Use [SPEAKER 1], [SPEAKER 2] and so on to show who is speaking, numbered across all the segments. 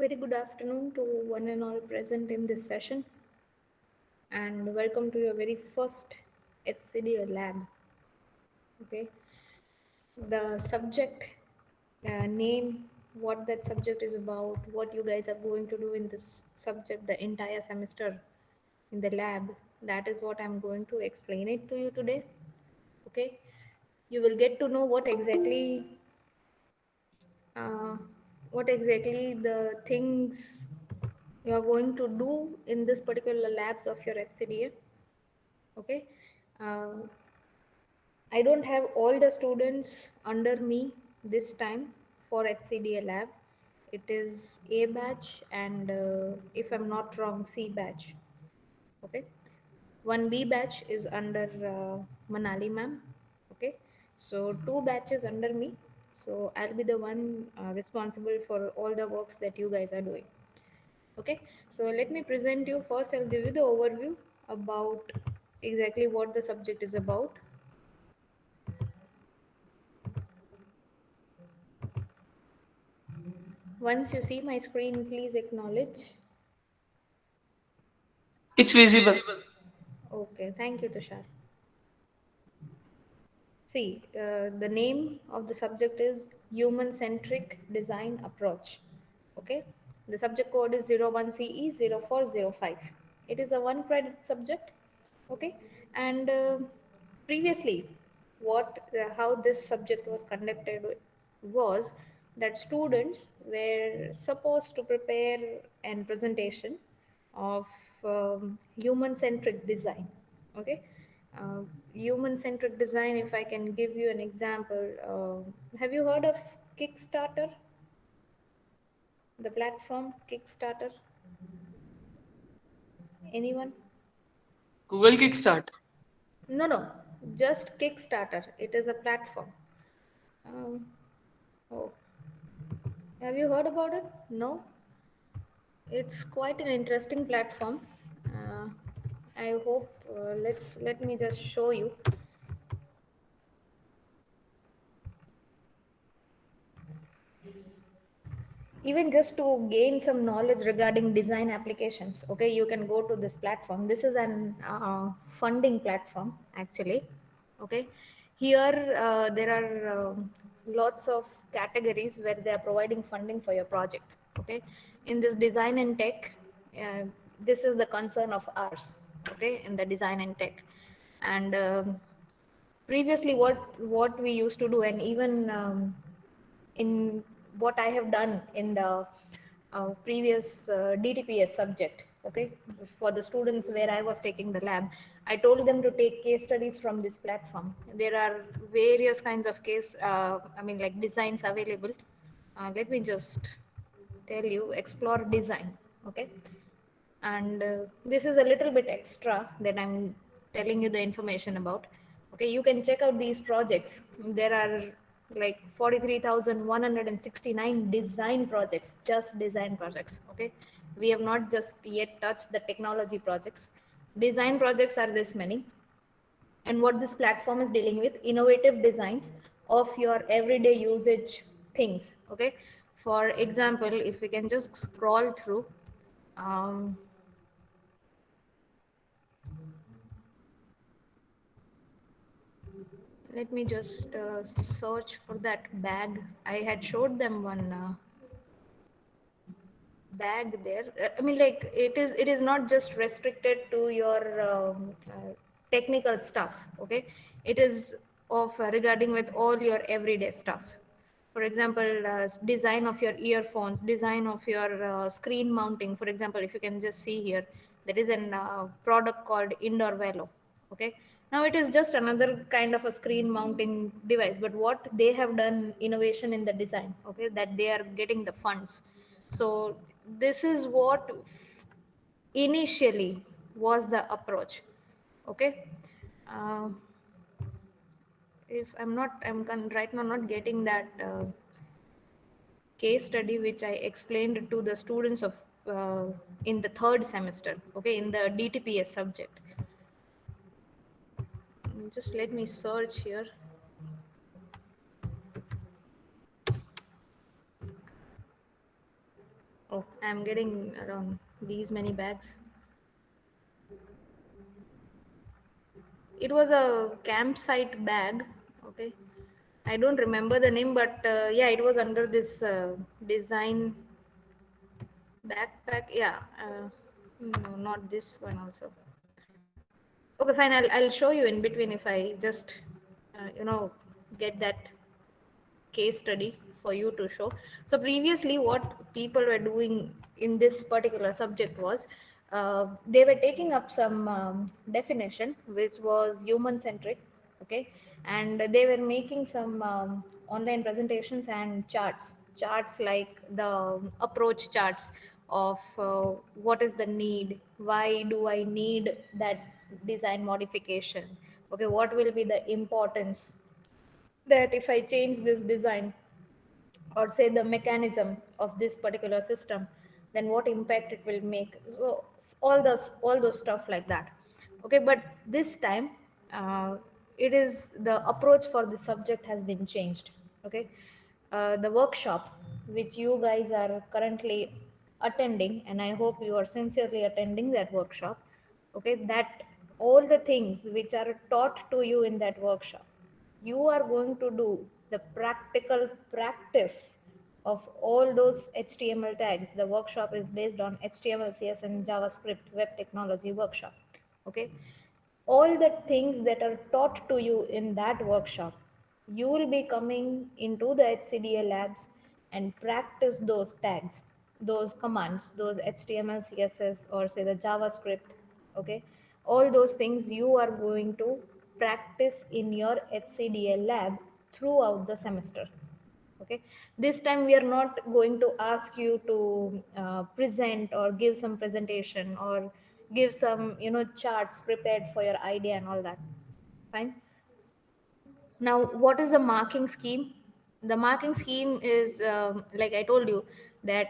[SPEAKER 1] Very good afternoon to one and all present in this session, and welcome to your very first HCDA lab. Okay, the subject name, what that subject is about, what you guys are going to do in this subject the entire semester in the lab. That is what I'm going to explain it to you today. Okay, you will get to know uh, what exactly the things you are going to do in this particular labs of your HCDA. Okay, uh, I don't have all the students under me this time for HCDA lab. It is A batch and if I'm not wrong, C batch. Okay, one B batch is under Manali ma'am. Okay, so two batches under me. So I'll be the one responsible for all the works that you guys are doing. Okay, so let me present you first. I'll give you the overview about exactly what the subject is about. Once you see my screen, please acknowledge.
[SPEAKER 2] It's visible.
[SPEAKER 1] Okay, thank you, Tushar. See, the name of the subject is Human Centric Design Approach. Okay, the subject code is 01CE0405. It is a one credit subject. Okay, and previously, how this subject was conducted was that students were supposed to prepare an presentation of human centric design. Okay, uh, human centric design, if I can give you an example, have you heard of Kickstarter, the platform Kickstarter? Anyone?
[SPEAKER 2] Google Kickstart.
[SPEAKER 1] No, no, just Kickstarter. It is a platform. um, oh, have you heard about it? No. It's quite an interesting platform. uh, I hope, let me just show you. Even just to gain some knowledge regarding design applications, okay, you can go to this platform. This is an funding platform actually. Okay, here there are lots of categories where they are providing funding for your project. Okay, in this design and tech, uh, this is the concern of ours. Okay, in the design and tech, and previously what we used to do, and even in what I have done in the previous DTPS subject. Okay, for the students where I was taking the lab, I told them to take case studies from this platform. There are various kinds of like designs available. Let me just tell you, explore design. Okay, and this is a little bit extra that I'm telling you the information about. Okay, you can check out these projects. There are like 43,169 design projects, just design projects. Okay, we have not just yet touched the technology projects. Design projects are this many. And what this platform is dealing with, innovative designs of your everyday usage things. Okay, for example, if we can just scroll through, um, let me just search for that bag. I had showed them one bag there. I mean, like, it is not just restricted to your technical stuff. Okay, it is of regarding with all your everyday stuff. For example, design of your earphones, design of your screen mounting. For example, if you can just see here, there is an product called Indoor Velo. Okay, now it is just another kind of a screen mounting device, but what they have done innovation in the design. Okay, that they are getting the funds. So this is what initially was the approach. Okay, uh, if right now not getting that case study which I explained to the students of in the third semester. Okay, in the DTPS subject. Just let me search here. Oh, I'm getting around these many bags. It was a campsite bag. Okay, I don't remember the name, but yeah, it was under this design backpack. Yeah, no, not this one also. Okay, fine. I'll show you in between if I just get that case study for you to show. So previously, what people were doing in this particular subject was they were taking up some definition which was human centric, okay, and they were making some online presentations and charts like the approach charts of what is the need, why do I need that design modification, okay, what will be the importance that if I change this design or say the mechanism of this particular system, then what impact it will make. So all those stuff like that. Okay, but this time it is the approach for the subject has been changed. Okay, the workshop which you guys are currently attending, and I hope you are sincerely attending that workshop. Okay, that all the things which are taught to you in that workshop, you are going to do the practical practice of all those HTML tags. The workshop is based on HTML, CS, and JavaScript web technology workshop. Okay, all the things that are taught to you in that workshop, you will be coming into the HCDA labs and practice those tags, those commands, those HTML, CSS, or say the JavaScript. Okay, all those things you are going to practice in your HCDA lab throughout the semester. Okay, this time we are not going to ask you to present or give some presentation or give some charts prepared for your idea and all that. Fine. Now, what is the marking scheme? The marking scheme is like I told you that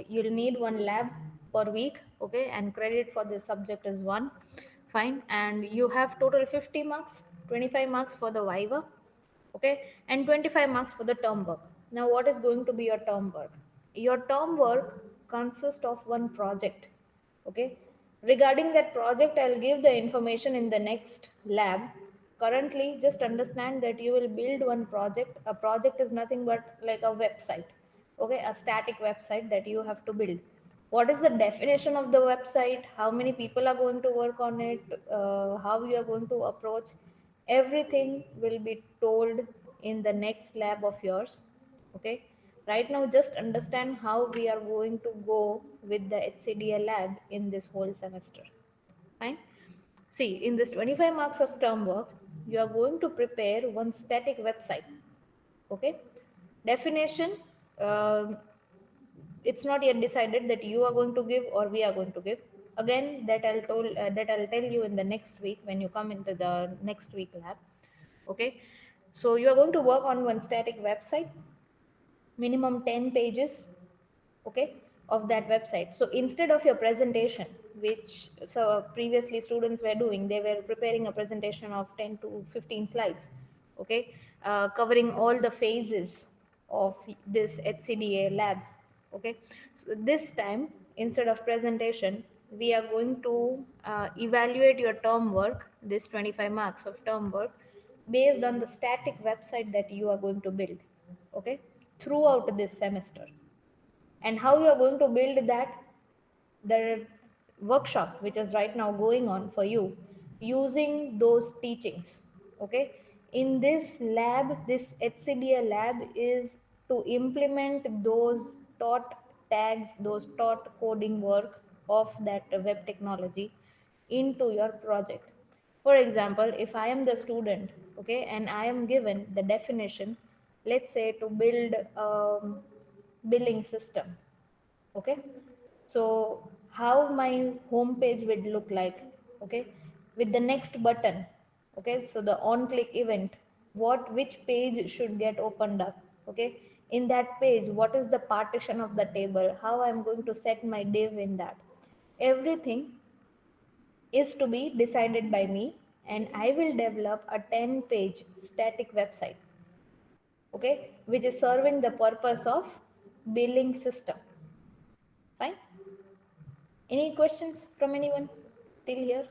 [SPEAKER 1] you'll need one lab per week, okay, and credit for this subject is one. Fine, and you have total 50 marks, 25 marks for the Viva, okay, and 25 marks for the term work. Now, what is going to be your term work? Your term work consists of one project, okay. Regarding that project, I'll give the information in the next lab. Currently, just understand that you will build one project. A project is nothing but like a website, okay, a static website that you have to build. What is the definition of the website, how many people are going to work on it, how you are going to approach, everything will be told in the next lab of yours. Okay, right now just understand how we are going to go with the HCDA lab in this whole semester. Fine. See, in this 25 marks of term work, you are going to prepare one static website. Okay, definition, um, it's not yet decided that you are going to give or we are going to give. Again, that I'll tell you in the next week when you come into the next week lab. Okay, so you are going to work on one static website, minimum 10 pages, okay, of that website. So instead of your presentation, which so previously students were doing, they were preparing a presentation of 10 to 15 slides, okay, covering all the phases of this HCDA labs. Okay, so this time instead of presentation, we are going to evaluate your term work, this 25 marks of term work, based on the static website that you are going to build, okay, throughout this semester. And how you are going to build that, the workshop which is right now going on for you, using those teachings. Okay, in this lab, this HCDA lab is to implement those taught tags, those taught coding work of that web technology into your project. For example, if I am the student, okay, and I am given the definition, let's say to build billing system. Okay, so how my home page would look like, okay, with the next button, okay, so the on click event, which page should get opened up, okay, in that page what is the partition of the table, how I'm going to set my div in that, everything is to be decided by me, and I will develop a 10-page static website, okay, which is serving the purpose of billing system. Any questions from anyone till here?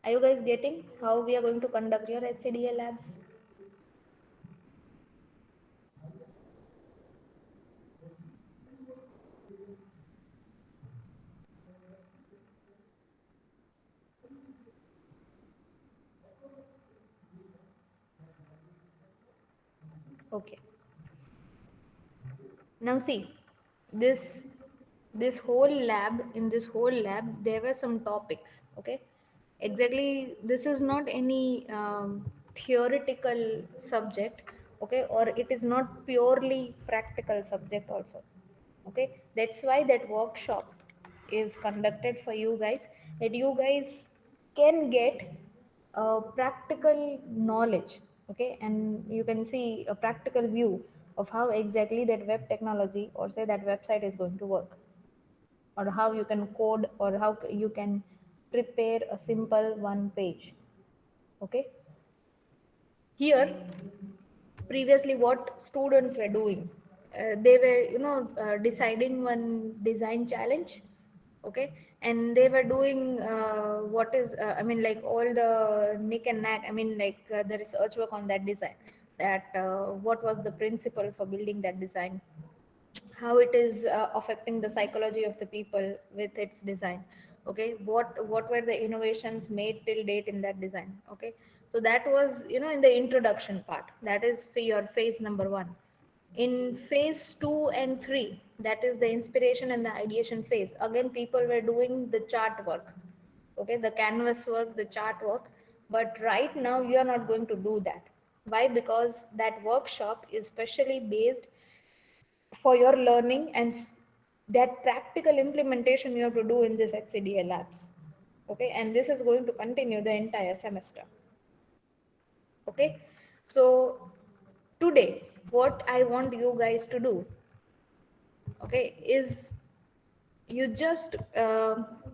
[SPEAKER 1] Are you guys getting how we are going to conduct your HCDA labs? Okay. Now see, this this whole lab, in this whole lab there were some topics. Okay, exactly, this is not any theoretical subject. Okay, or it is not purely practical subject also. Okay, that's why that workshop is conducted for you guys, that you guys can get practical knowledge. Okay, and you can see a practical view of how exactly that web technology or say that website is going to work, or how you can code, or how you can prepare a simple one page. Okay, here previously what students were doing, they were deciding one design challenge. Okay, and they were doing what is I mean like all the nick and knack, I mean like the research work on that design, that what was the principle for building that design, how it is affecting the psychology of the people with its design. Okay, what were the innovations made till date in that design. Okay, so that was in the introduction part, that is for your phase number 1. In phase 2 and 3, that is the inspiration and the ideation phase, again people were doing the chart work. Okay, the canvas work, the chart work. But right now you are not going to do that. Why? Because that workshop is specially based for your learning, and that practical implementation you have to do in this HCDA labs. Okay, and this is going to continue the entire semester. Okay, so today what I want you guys to do, okay, is you just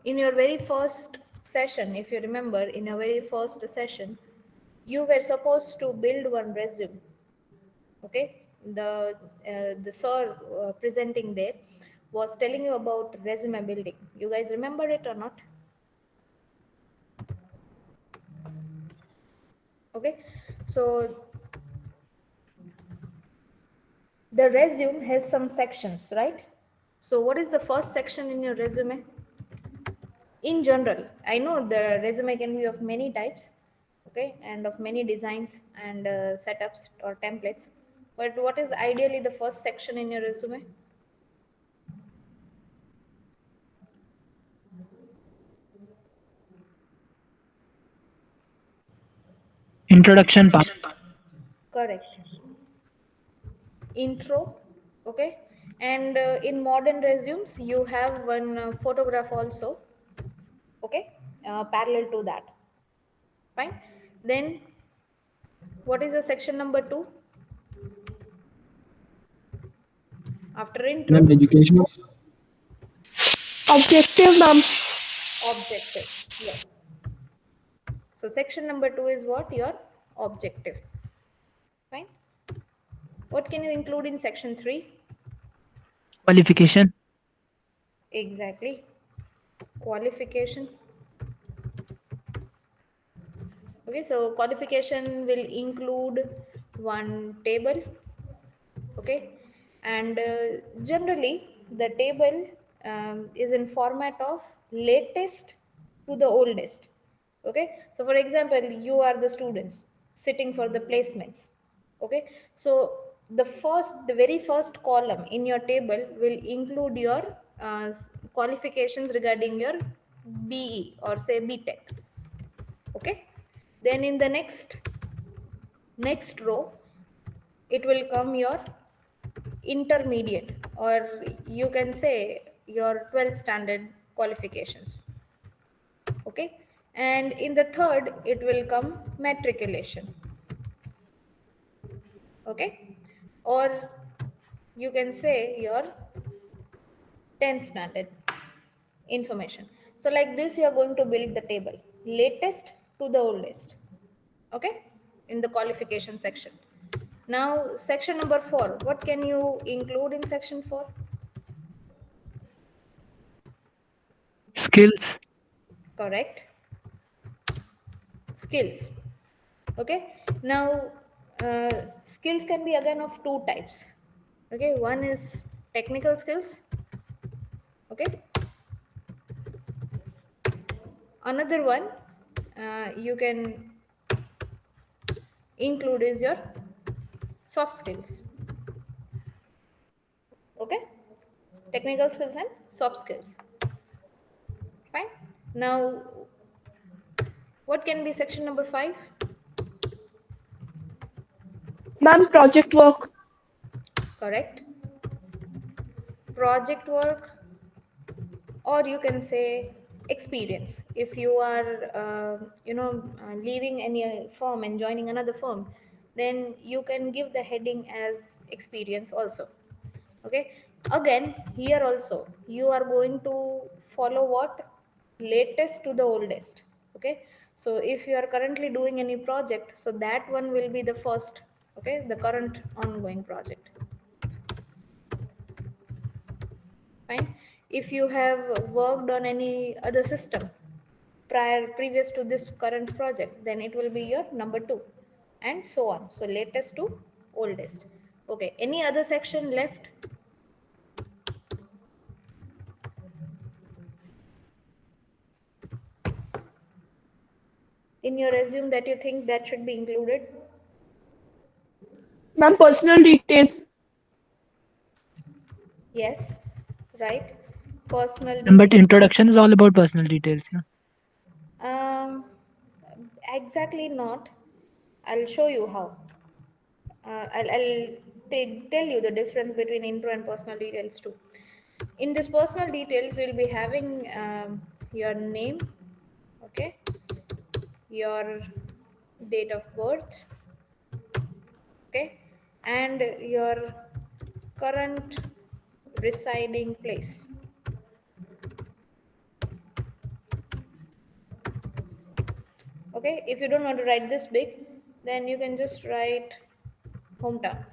[SPEAKER 1] in your very first session, if you remember, in your very first session you were supposed to build one resume. Okay, the sir presenting there was telling you about resume building. You guys remember it or not? Okay, so the resume has some sections, right? So what is the first section in your resume? In general, I know the resume can be of many types, okay, and of many designs and setups or templates, but what is ideally the first section in your resume?
[SPEAKER 3] Introduction part.
[SPEAKER 1] Correct. Intro. Okay, and in modern resumes you have one photograph also. Okay, parallel to that. Fine. Then what is the section number 2 after intro?
[SPEAKER 4] Ma'am, education.
[SPEAKER 2] Objective, ma'am.
[SPEAKER 1] Objective. Yes, so section number 2 is what? Your objective. Fine. What can you include in section 3?
[SPEAKER 3] Qualification.
[SPEAKER 1] Exactly, qualification. Okay, so qualification will include one table. Okay, and generally the table is in format of latest to the oldest. Okay, so for example, you are the students sitting for the placements. Okay, so the very first column in your table will include your qualifications regarding your BE or say BTech. Okay, then in the next row it will come your intermediate, or you can say your 12th standard qualifications. Okay, and in the third it will come matriculation. Okay, or you can say your 10th standard information. So like this you are going to build the table, latest to the oldest. Okay, in the qualification section. Now, section number 4, what can you include in section 4?
[SPEAKER 3] Skills.
[SPEAKER 1] Correct. Skills. Okay. Now, skills can be again of two types. Okay. One is technical skills. Okay. Another one you can include is your soft skills. Okay. Technical skills and soft skills. Fine. Now, what can be section number 5?
[SPEAKER 4] Ma'am, project work.
[SPEAKER 1] Correct. Project work, or you can say experience. If you are leaving any firm and joining another firm, then you can give the heading as experience also. Okay. Again, here also you are going to follow what? Latest to the oldest. Okay. So if you are currently doing any project, so that one will be the first. Okay, the current ongoing project. Fine. If you have worked on any other system previous to this current project, then it will be your number 2, and so on. So latest to oldest. Okay. Any other section left? In your resume that you think that should be included?
[SPEAKER 4] Ma'am, personal details.
[SPEAKER 1] Yes. Right. Personal
[SPEAKER 3] But
[SPEAKER 1] details.
[SPEAKER 3] introduction is all about personal details. Yeah.
[SPEAKER 1] Um, exactly not. I'll show you how. I'll tell you the difference between intro and personal details too. In this personal details, you'll be having your name, okay, your date of birth, okay, and your current residing place. Okay, if you don't want to write this big, then you can just write hometown.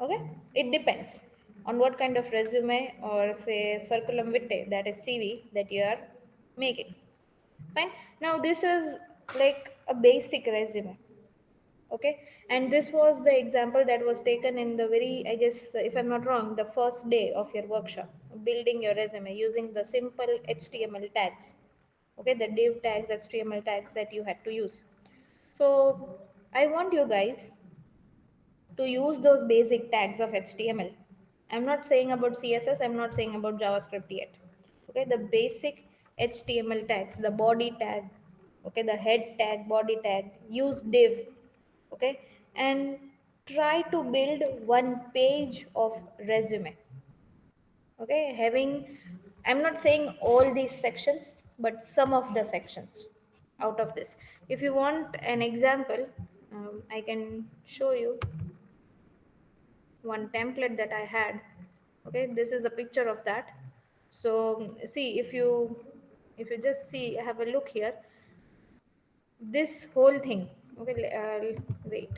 [SPEAKER 1] Okay, it depends on what kind of resume or say curriculum vitae, that is CV, that you are making. Fine. Now this is like a basic resume. Okay, and this was the example that was taken in the very, I guess, if I'm not wrong, the first day of your workshop, building your resume using the simple HTML tags. Okay, the div tags, HTML tags that you had to use. So I want you guys to use those basic tags of HTML. I'm not saying about CSS, I'm not saying about JavaScript yet. Okay, the basic HTML tags, the body tag, okay, the head tag, body tag, use div, okay, and try to build one page of resume. Okay, having, I'm not saying all these sections, but some of the sections out of this. If you want an example, I can show you one template that I had. Okay, this is a picture of that. So see, if you just see, have a look here, this whole thing. Okay, wait.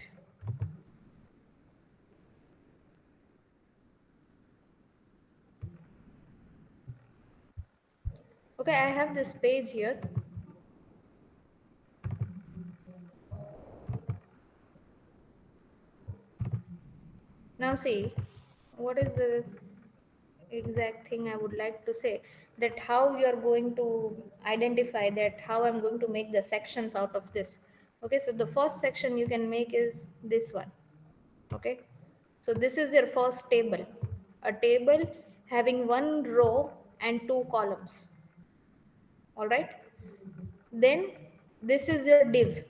[SPEAKER 1] Okay, I have this page here. Now see, what is the exact thing I would like to say, that how you are going to identify that, how I'm going to make the sections out of this. Okay, so the first section you can make is this one. Okay, so this is your first table, a table having one row and two columns. All right, then this is your div.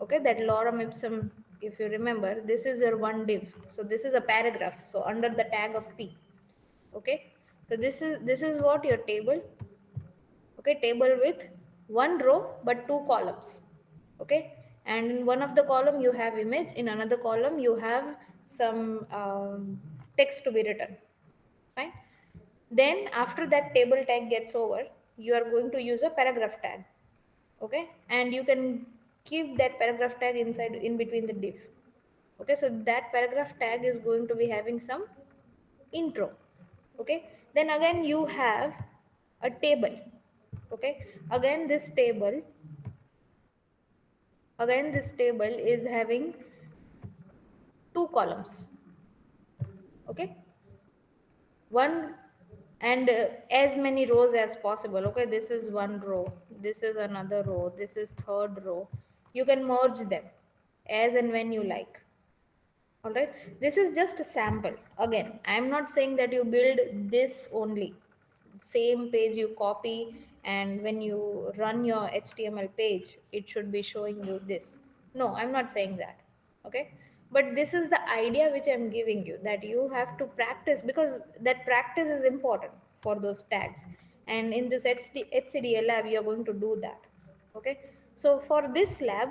[SPEAKER 1] Okay, that lorem ipsum, if you remember, this is your one div. So this is a paragraph, so under the tag of P. Okay, so this is what your table. Okay, table with one row but two columns. Okay, and in one of the column you have image, in another column you have some text to be written. Fine. Then after that table tag gets over, you are going to use a paragraph tag. Okay, and you can keep that paragraph tag inside in between the div. Okay, so that paragraph tag is going to be having some intro. Okay, then again you have a table. Okay, again this table is having two columns. Okay, one and as many rows as possible. Okay, this is one row, this is another row, this is third row. You can merge them as and when you like. All right, this is just a sample. Again, I am not saying that you build this only same page you copy, and when you run your HTML page it should be showing you this. No, I'm not saying that. Okay, but this is the idea which I'm giving you, that you have to practice, because that practice is important for those tags. And in this HCDL lab you are going to do that. Okay, so for this lab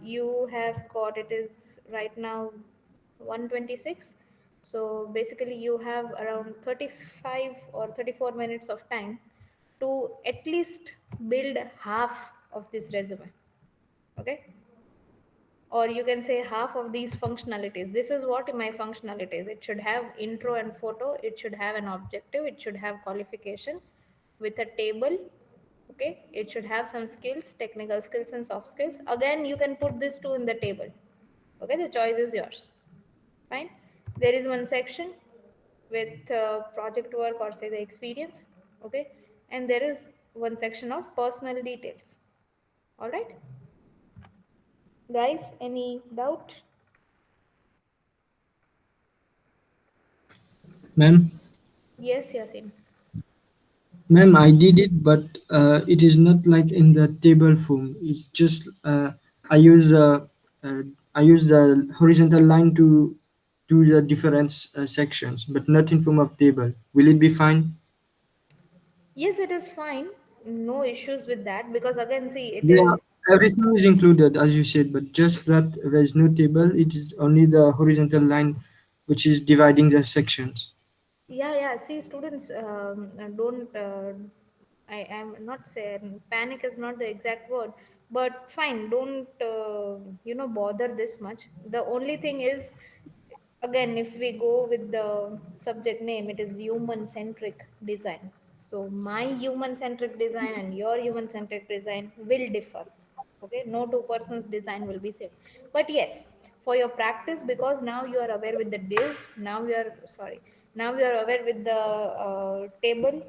[SPEAKER 1] you have got, it is right now 126. So basically you have around 35 or 34 minutes of time to at least build half of this resume. Okay, or you can say half of these functionalities. This is what my functionalities: it should have intro and photo, it should have an objective, it should have qualification with a table. Okay, it should have some skills, technical skills and soft skills. Again, you can put this two in the table. Okay, the choice is yours. Fine, there is one section with project work or say the experience. Okay, and there is one section of personal details. All right, guys, any doubt?
[SPEAKER 5] Ma'am,
[SPEAKER 1] Yes, Yasin.
[SPEAKER 5] ma'am, I did it, but it is not like in the table form. It's just I use uh, I use the horizontal line to do the different sections, but not in form of table. Will it be fine?
[SPEAKER 1] Yes, it is fine. No issues with that, because again, see, it
[SPEAKER 5] Yeah,
[SPEAKER 1] is.
[SPEAKER 5] everything is included as you said, but just that there is no table. It is only the horizontal line, which is dividing the sections.
[SPEAKER 1] Yeah, yeah. See, students, don't. I am not saying panic is not the exact word, but fine. Don't bother this much. The only thing is, again, if we go with the subject name, it is human centric design. So my human centric design and your human centric design will differ. Okay, no two persons design will be same. But yes, for your practice, because now you are aware with the div, now you are sorry, now you are aware with the table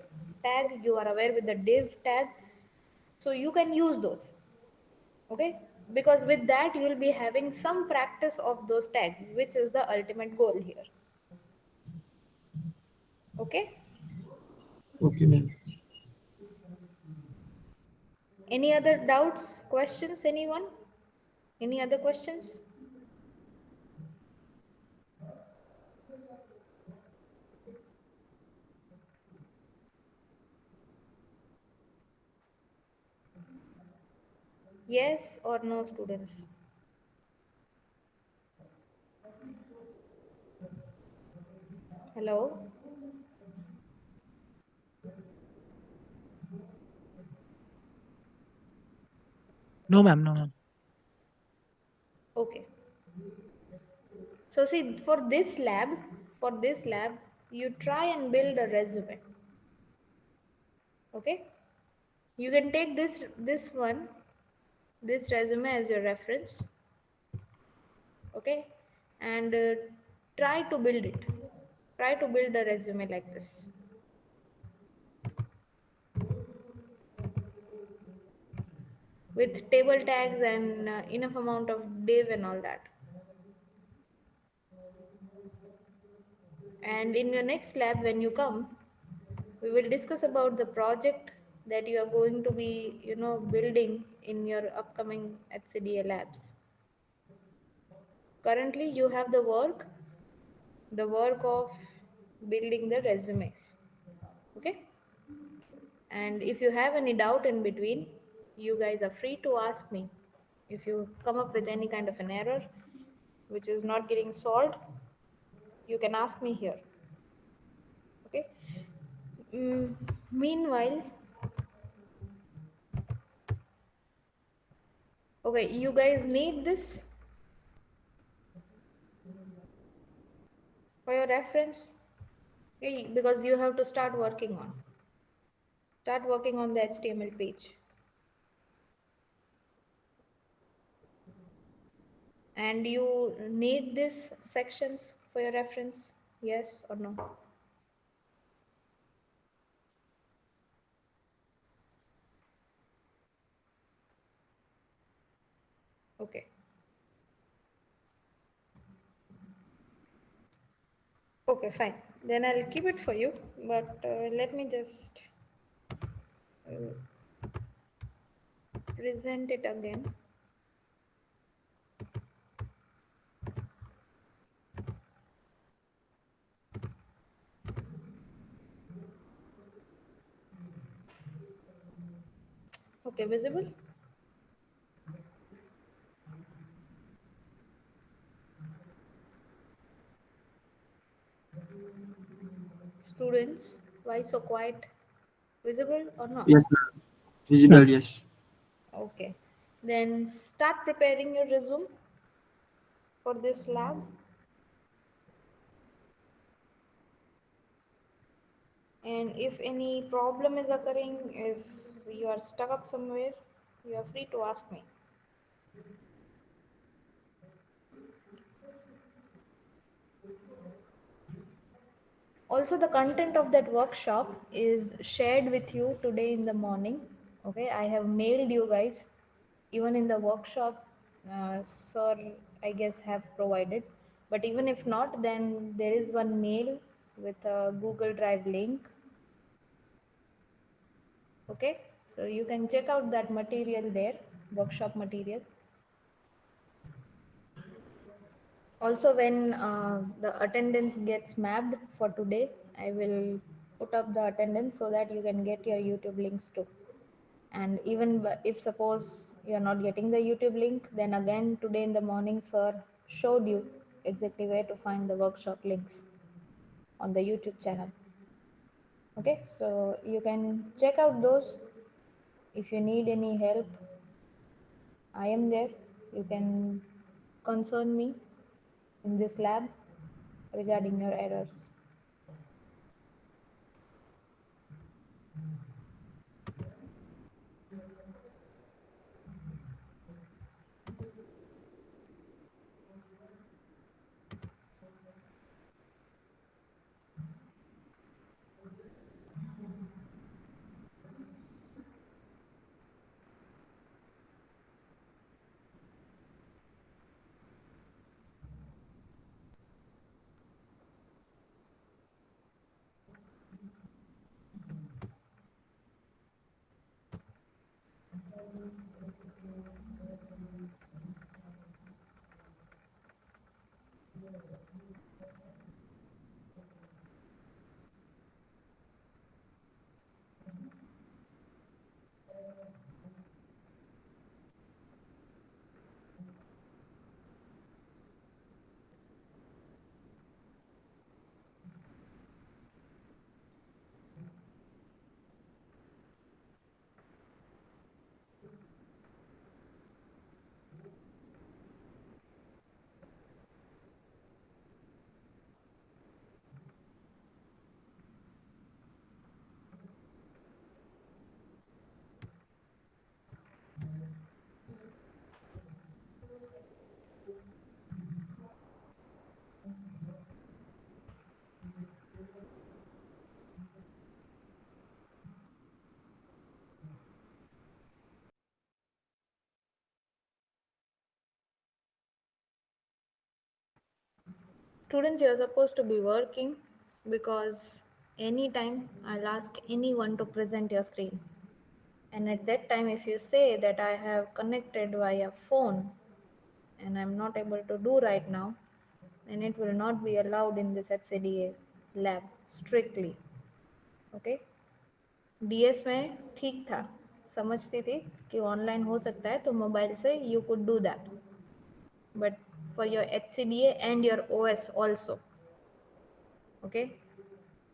[SPEAKER 1] tag, you are aware with the div tag, so you can use those. Okay, because with that you will be having some practice of those tags, which is the ultimate goal here. Okay,
[SPEAKER 5] Okay, ma'am.
[SPEAKER 1] any other doubts, questions, anyone? Any other questions? Yes or no, students? Hello.
[SPEAKER 3] No, ma'am. No, ma'am.
[SPEAKER 1] Okay, so see, for this lab you try and build a resume. Okay, you can take this resume as your reference. Okay, and try to build it. Try to build a resume like this with table tags and enough amount of div and all that. And in your next lab, when you come, we will discuss about the project that you are going to be building in your upcoming HCDA labs. Currently you have the work of building the resumes. Okay, and if you have any doubt in between, you guys are free to ask me. If you come up with any kind of an error which is not getting solved, you can ask me here. Okay, meanwhile, Okay, you guys need this for your reference. Okay, because you have to start working on the HTML page. And you need these sections for your reference, yes or no? Okay. Okay, fine. Then I'll keep it for you, but let me just present it again. Okay, visible? Students, why so quiet? Visible or not?
[SPEAKER 5] Yes, ma'am. Visible, yes.
[SPEAKER 1] Okay. Then start preparing your resume for this lab. And if any problem is occurring, if you are stuck up somewhere, you are free to ask me. Also, the content of that workshop is shared with you today in the morning. Okay, I have mailed you guys. Even in the workshop, sir, I guess, have provided. But even if not, then there is one mail with a Google Drive link. Okay, so you can check out that material there, workshop material. Also, when the attendance gets mapped for today, I will put up the attendance so that you can get your YouTube links too. And even if suppose you're not getting the YouTube link, then again today in the morning, sir showed you exactly where to find the workshop links on the YouTube channel. Okay, so you can check out those. If you need any help, I am there. You can concern me in this lab regarding your errors. Students, you're supposed to be working because anytime I'll ask anyone to present your screen. And at that time, if you say that I have connected via phone and I'm not able to do right now, then it will not be allowed in this HCDA lab strictly. Okay? DS में ठीक था, समझती थी कि online हो सकता है तो मोबाइल से you could do that, but for your HCDA and your OS also, okay,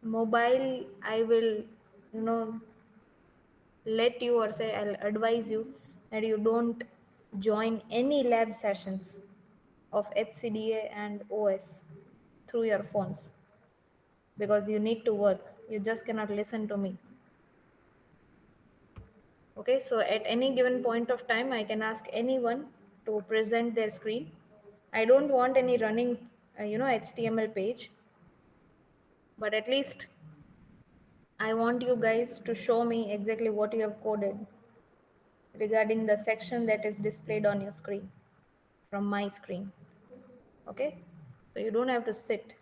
[SPEAKER 1] mobile I will, let you, or say I'll advise you that you don't join any lab sessions of HCDA and OS through your phones, because you need to work. You just cannot listen to me. Okay, so at any given point of time, I can ask anyone to present their screen. I don't want any running, HTML page, but at least I want you guys to show me exactly what you have coded regarding the section that is displayed on your screen from my screen. Okay, so you don't have to sit.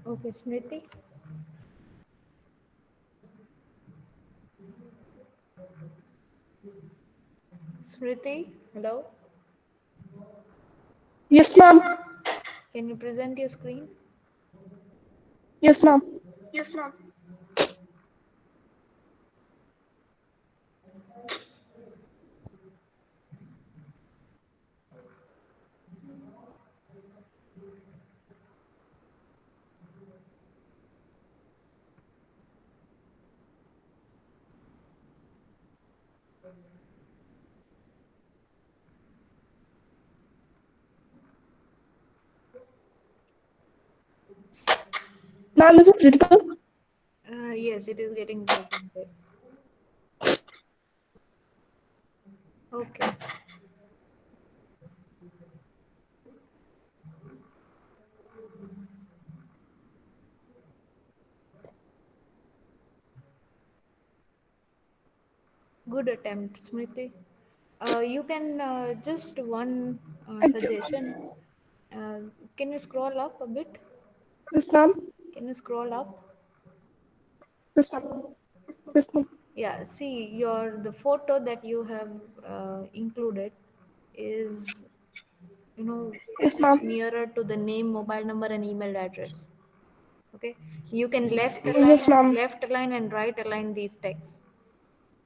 [SPEAKER 1] Okay, Smriti. Smriti, hello.
[SPEAKER 4] Yes, ma'am.
[SPEAKER 1] Can you present your screen?
[SPEAKER 4] Yes, ma'am. Ma'am, is it visible?
[SPEAKER 1] Yes, it is getting presented. Okay. Good attempt, Smriti. You can just one
[SPEAKER 4] Thank you.
[SPEAKER 1] suggestion. Uh, can you scroll up a bit?
[SPEAKER 4] Yes, ma'am.
[SPEAKER 1] Can you scroll up?
[SPEAKER 4] Yes, ma'am. Yes, ma'am.
[SPEAKER 1] Yeah. See, the photo that you have included is,
[SPEAKER 4] Yes,
[SPEAKER 1] it's
[SPEAKER 4] ma'am.
[SPEAKER 1] nearer to the name, mobile number, and email address. Okay. You can
[SPEAKER 4] Yes, ma'am.
[SPEAKER 1] left align, and right align these texts.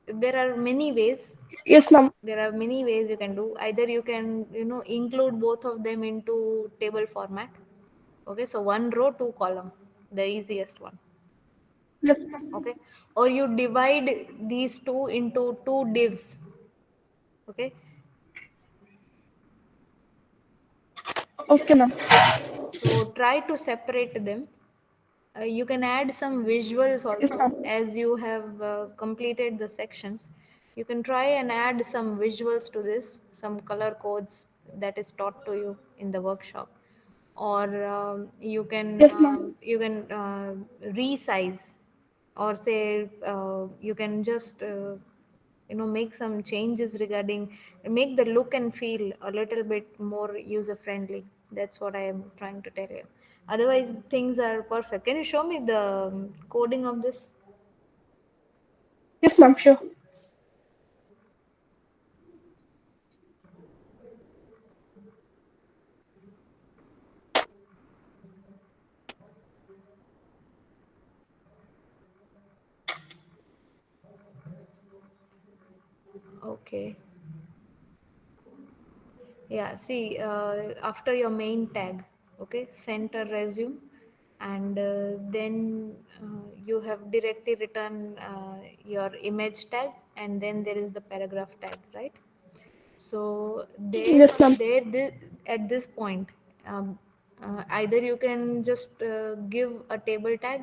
[SPEAKER 1] There are many ways.
[SPEAKER 4] Yes, ma'am.
[SPEAKER 1] There are many ways you can do. Either you can, include both of them into table format. Okay, so one row, two column, the easiest one.
[SPEAKER 4] Yes, ma'am.
[SPEAKER 1] Okay, or you divide these two into two divs. Okay,
[SPEAKER 4] Okay, ma'am.
[SPEAKER 1] so try to separate them. You can add some visuals
[SPEAKER 4] Yes,
[SPEAKER 1] also
[SPEAKER 4] ma'am.
[SPEAKER 1] as you have completed the sections. You can try and add some visuals to this, some color codes that is taught to you in the workshop, or
[SPEAKER 4] Yes, ma'am.
[SPEAKER 1] you can resize, or say you can just make some changes regarding, make the look and feel a little bit more user friendly. That's what I am trying to tell you. Otherwise things are perfect. Can you show me the coding of this?
[SPEAKER 4] Yes, ma'am. Sure.
[SPEAKER 1] Okay. Yeah, see, after your main tag, okay, center resume, and then you have directly written your image tag, and then there is the paragraph tag, right? So
[SPEAKER 4] Yes, ma'am.
[SPEAKER 1] at this point, um, either you can just give a table tag,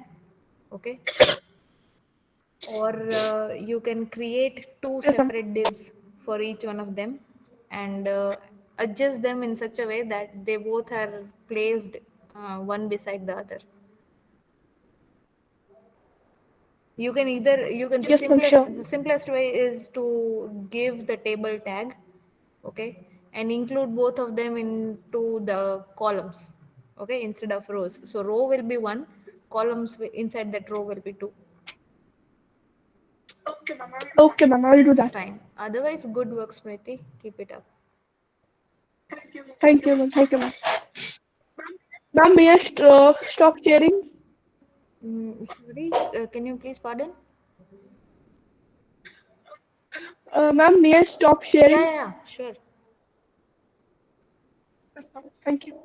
[SPEAKER 1] okay, or you can create two
[SPEAKER 4] Yes, ma'am.
[SPEAKER 1] separate divs for each one of them, and adjust them in such a way that they both are placed one beside the other. You can either,
[SPEAKER 4] Yes, ma'am. Sure.
[SPEAKER 1] the simplest way is to give the table tag, okay, and include both of them into the columns, okay, instead of rows. So row will be one, inside that row will be two.
[SPEAKER 4] Okay, ma'am. I will do that.
[SPEAKER 1] Fine. Otherwise, good work, Smriti. Keep it up.
[SPEAKER 4] Thank you, ma'am. Thank you, ma'am. Ma'am, may I stop sharing?
[SPEAKER 1] Sorry, can you please pardon?
[SPEAKER 4] Ma'am, may I stop sharing?
[SPEAKER 1] Yeah, sure.
[SPEAKER 4] Thank you.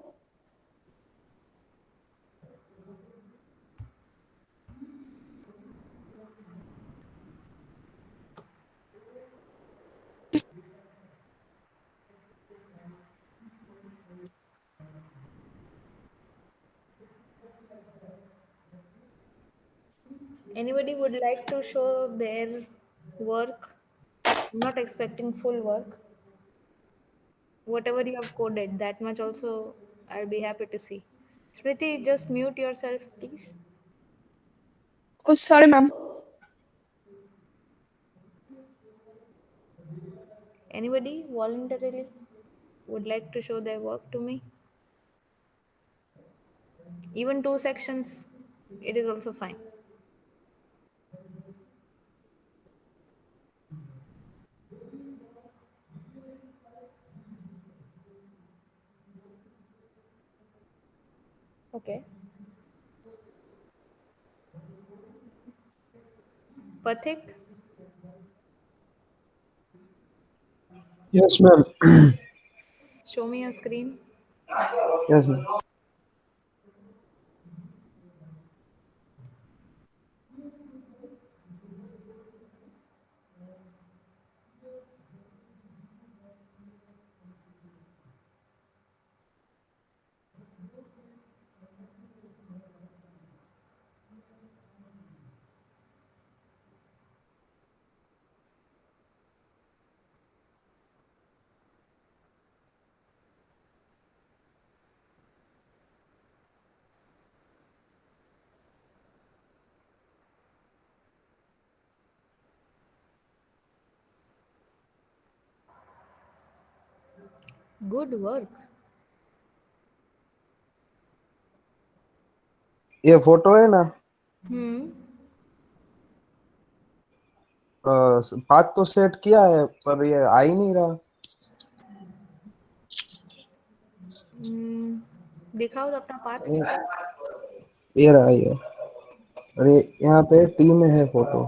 [SPEAKER 1] Anybody would like to show their work? I'm not expecting full work. Whatever you have coded, that much also I'll be happy to see. Smriti, just mute yourself, please.
[SPEAKER 4] Oh, sorry, ma'am.
[SPEAKER 1] Anybody voluntarily would like to show their work to me? Even 2 sections, it is also fine. Okay. Pathik,
[SPEAKER 6] Yes, ma'am.
[SPEAKER 1] show me your screen.
[SPEAKER 6] Yes, ma'am.
[SPEAKER 1] Good work.
[SPEAKER 6] ये photo है ना,
[SPEAKER 1] Hmm.
[SPEAKER 6] Path तो set किया है पर ये आ ही नहीं रहा।
[SPEAKER 1] दिखाओ तो अपना पाथ।
[SPEAKER 6] ये रहा ये। अरे यहाँ पे टी में है फोटो।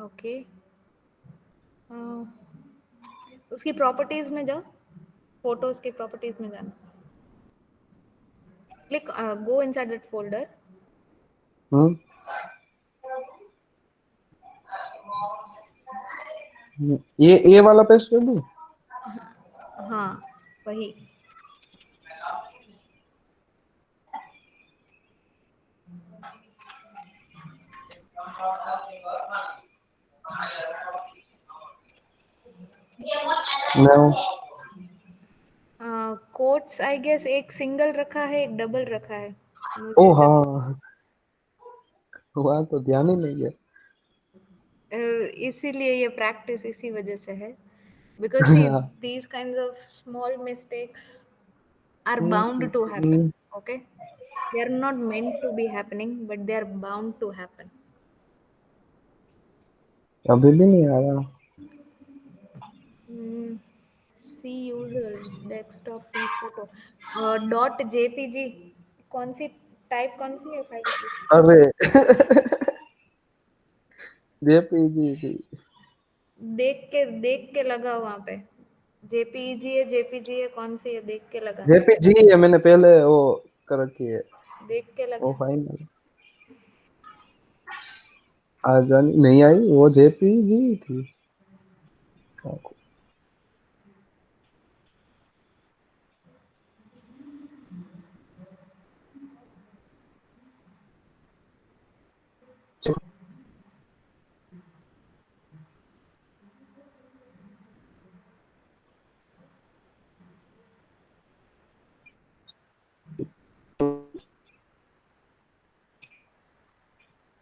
[SPEAKER 1] ओके। उसकी प्रॉपर्टीज में जाओ, फोटोज की प्रॉपर्टीज में जाना, click, go inside that folder.
[SPEAKER 6] Hmm, ये वाला पेस्ट कर दूं?
[SPEAKER 1] हाँ, वही।
[SPEAKER 6] No.
[SPEAKER 1] कोट्स आई गेस एक सिंगल रखा है, एक डबल रखा है,
[SPEAKER 6] ओ
[SPEAKER 1] मुझे
[SPEAKER 6] हाँ, वहाँ तो ध्यान ही नहीं है।
[SPEAKER 1] इसीलिए ये प्रैक्टिस इसी वजह से है, because see these kinds of small mistakes are bound to happen. Okay, they are not meant to be happening, but they are bound to happen.
[SPEAKER 6] अभी भी नहीं आया।
[SPEAKER 1] See users desktop p photo dot jpg. कौन सी type, कौन सी है file की?
[SPEAKER 6] अरे JPG थी।
[SPEAKER 1] देख के लगा वहां पे, जेपीजी है, कौन सी है देख के लगा,
[SPEAKER 6] जेपीजी है, मैंने पहले वो कर रखी है,
[SPEAKER 1] देख के
[SPEAKER 6] वो
[SPEAKER 1] लगा.
[SPEAKER 6] फाइनल आ जानी नहीं आई, वो जेपीजी थी।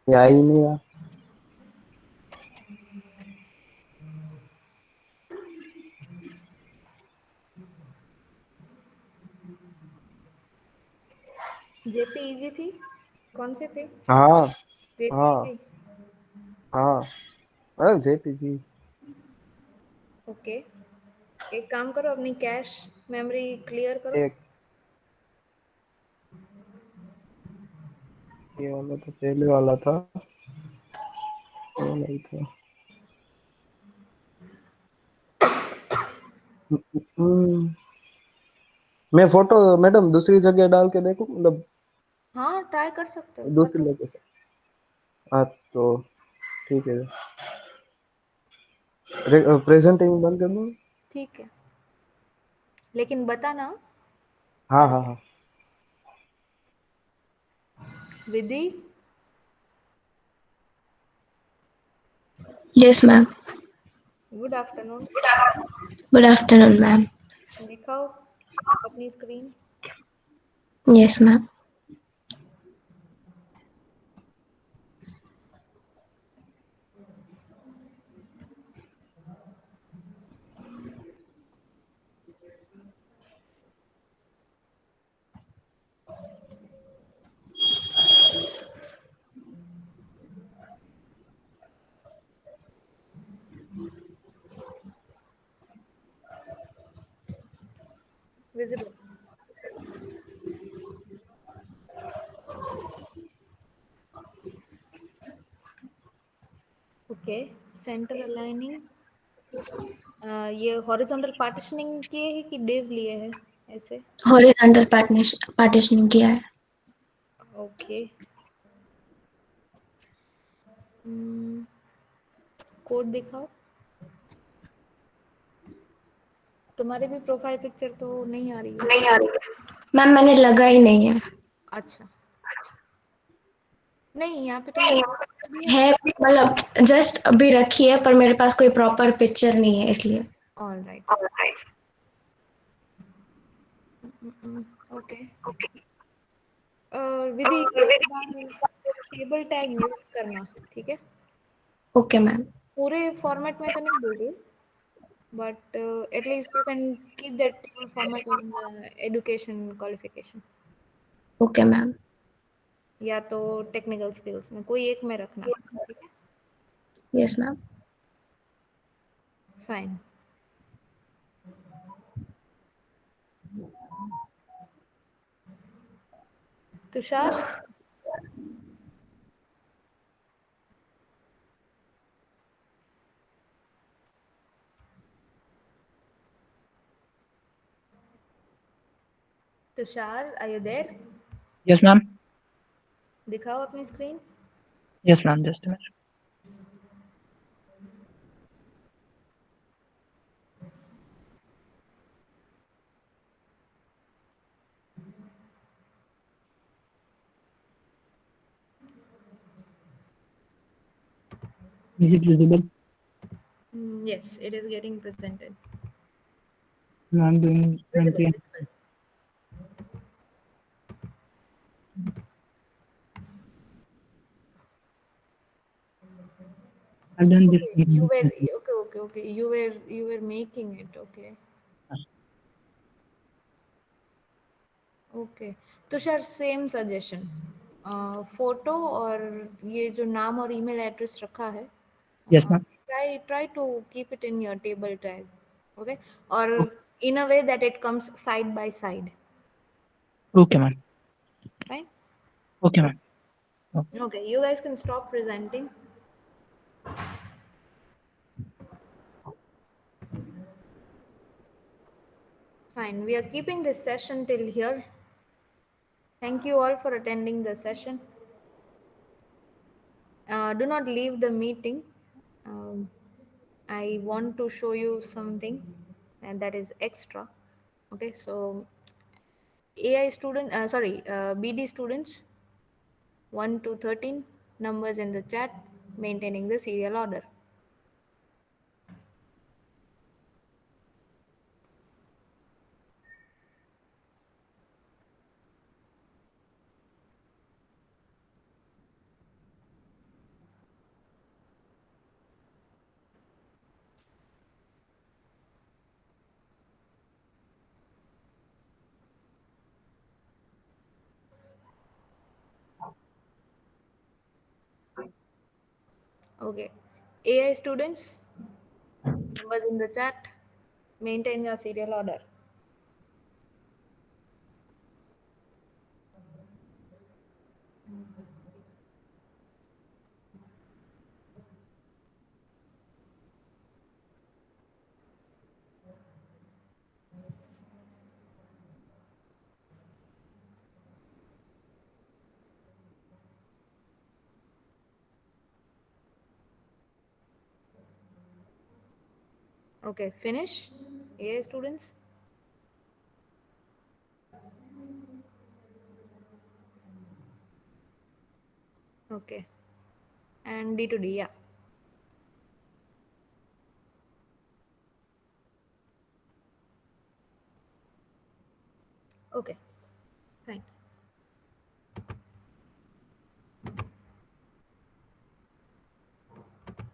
[SPEAKER 6] ये आई नहीं यार।
[SPEAKER 1] जेपीजी थी, कौन सी थी?
[SPEAKER 6] हाँ हाँ
[SPEAKER 1] जेपीजी.
[SPEAKER 6] हाँ, अरे जेपीजी।
[SPEAKER 1] ओके, एक काम करो, अपनी कैश मेमोरी क्लियर करो.
[SPEAKER 6] एक ये वाला तो पहले वाला था, वो नहीं था। हम्म, मैं फोटो मैडम दूसरी जगह डाल के देखूं, मतलब
[SPEAKER 1] हाँ, ट्राई कर सकते हो, कर
[SPEAKER 6] दूसरी
[SPEAKER 1] लो.
[SPEAKER 6] लोकेशन। हाँ तो ठीक है, प्रेजेंटिंग बंद कर दूं?
[SPEAKER 1] ठीक है, लेकिन बताना.
[SPEAKER 6] हाँ हाँ हाँ।
[SPEAKER 1] विधि,
[SPEAKER 4] Yes, ma'am.
[SPEAKER 1] Good afternoon.
[SPEAKER 4] Good afternoon, ma'am.
[SPEAKER 1] दिखाओ अपनी screen.
[SPEAKER 4] Yes, ma'am.
[SPEAKER 1] visible. Okay, center aligning. ये horizontal partitioning किए है कि div लिए है ऐसे?
[SPEAKER 7] हॉरिजॉन्टल पार्टीशनिंग किया है।
[SPEAKER 1] Okay. कोड दिखाओ। तुम्हारे भी प्रोफाइल पिक्चर तो नहीं आ रही है।
[SPEAKER 7] नहीं आ रही है मैम, मैंने लगा ही नहीं है।
[SPEAKER 1] अच्छा, नहीं यहाँ पे तुमने
[SPEAKER 7] है मतलब जस्ट अभी रखी है, पर मेरे पास कोई प्रॉपर पिक्चर नहीं है इसलिए।
[SPEAKER 1] All right. ओके, विधि एक बार टेबल टैग यूज करना, ठीक है?
[SPEAKER 7] Okay ma'am.
[SPEAKER 1] पूरे फॉर्मेट में तो नहीं बोल रही, but at least you can keep that table format in the education qualification,
[SPEAKER 7] okay ma'am.
[SPEAKER 1] या तो टेक्निकल स्किल्स में कोई एक में रखना, ठीक है?
[SPEAKER 7] Yes ma'am.
[SPEAKER 1] Fine. Tushar, Tushar, are you there?
[SPEAKER 3] Yes, ma'am.
[SPEAKER 1] दिखाओ अपनी screen.
[SPEAKER 3] Yes, ma'am. Just a minute. Is it visible?
[SPEAKER 1] Yes, it is getting presented.
[SPEAKER 3] No, I'm doing
[SPEAKER 1] Visible,
[SPEAKER 3] 20.
[SPEAKER 1] visible.
[SPEAKER 3] I've done this.
[SPEAKER 1] Okay, you were okay. You were making it, okay. Okay, Tushar same suggestion, photo और ये जो नाम और email address रखा है,
[SPEAKER 3] Yes, ma'am.
[SPEAKER 1] try to keep it in your table tag, okay, or in a way that it comes side by side,
[SPEAKER 3] Okay, ma'am.
[SPEAKER 1] right?
[SPEAKER 3] Okay, ma'am.
[SPEAKER 1] Okay, you guys can stop presenting. Fine, we are keeping this session till here. Thank you all for attending the session. Do not leave the meeting. I want to show you something, and that is extra. Okay, so AI student, BD students 1 to 13, numbers in the chat, maintaining the serial order. Okay, AI students, numbers in the chat, maintain your serial order. Okay, finish. AI students. Okay, and D to D, yeah. Okay, fine.